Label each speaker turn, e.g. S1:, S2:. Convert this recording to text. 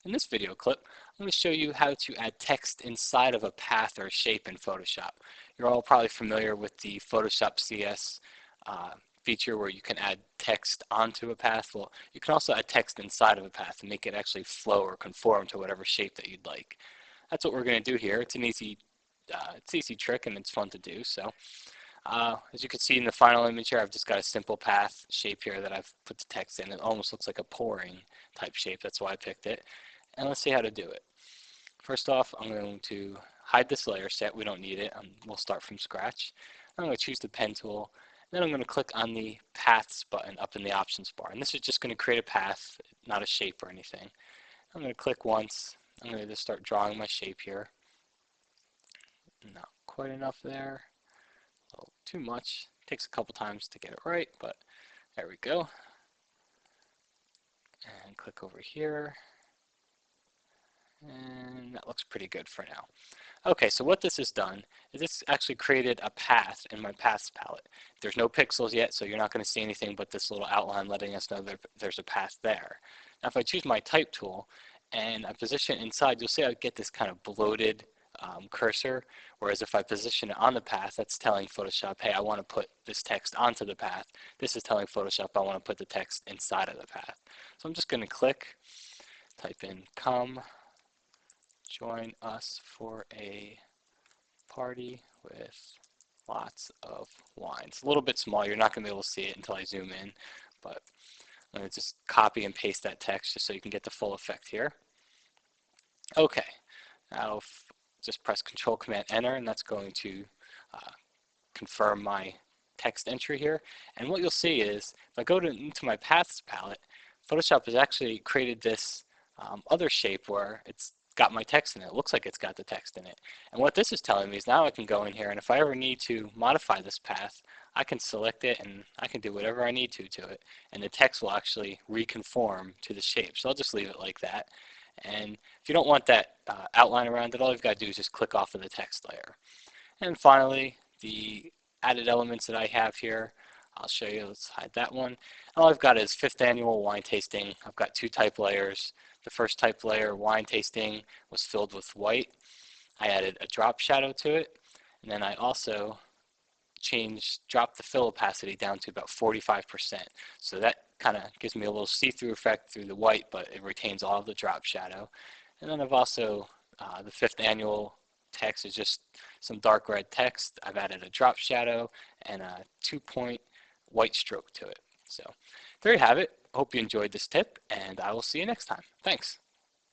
S1: In this video clip, I'm going to show you how to add text inside of a path or a shape in Photoshop. You're all probably familiar with the Photoshop CS feature where you can add text onto a path. Well, you can also add text inside of a path and make it actually flow or conform to whatever shape that you'd like. That's what we're going to do here. It's an easy trick and it's fun to do. So as you can see in the final image here, I've just got a simple path shape here that I've put the text in. It almost looks like a pouring type shape. That's why I picked it. And let's see how to do it. First off, I'm going to hide this layer set. We don't need it. We'll start from scratch. I'm going to choose the pen tool. Then I'm going to click on the Paths button up in the Options bar. And this is just going to create a path, not a shape or anything. I'm going to click once. I'm going to just start drawing my shape here. Not quite enough there. A little too much. Takes a couple times to get it right, but there we go. And click over here. And that looks pretty good for now. Okay, so what this has done is this actually created a path in my paths palette. There's no pixels yet, so you're not going to see anything but this little outline letting us know that there's a path there. Now if I choose my type tool and I position it inside, you'll see I get this kind of bloated cursor, whereas if I position it on the path, that's telling Photoshop, hey, I want to put this text onto the path. This is telling Photoshop I want to put the text inside of the path. So I'm just going to click, type in come, join us for a party with lots of wine. It's a little bit small. You're not going to be able to see it until I zoom in, but I'm going to just copy and paste that text just so you can get the full effect here. Okay, now just press Control Command Enter, and that's going to confirm my text entry here. And what you'll see is if I go into my Paths palette, Photoshop has actually created this other shape where it's got my text in it. It looks like it's got the text in it. And what this is telling me is now I can go in here, and if I ever need to modify this path, I can select it and I can do whatever I need to it, and the text will actually reconform to the shape. So I'll just leave it like that. And if you don't want that outline around it, all you've got to do is just click off of the text layer. And finally, the added elements that I have here, I'll show you. Let's hide that one. All I've got is 5th annual wine tasting. I've got 2 type layers. The first type layer, wine tasting, was filled with white. I added a drop shadow to it, and then I also dropped the fill opacity down to about 45%. So that kind of gives me a little see-through effect through the white, but it retains all of the drop shadow. And then I've also, the 5th annual text is just some dark red text. I've added a drop shadow and a 2-point white stroke to it. So there you have it. Hope you enjoyed this tip, and I will see you next time. Thanks.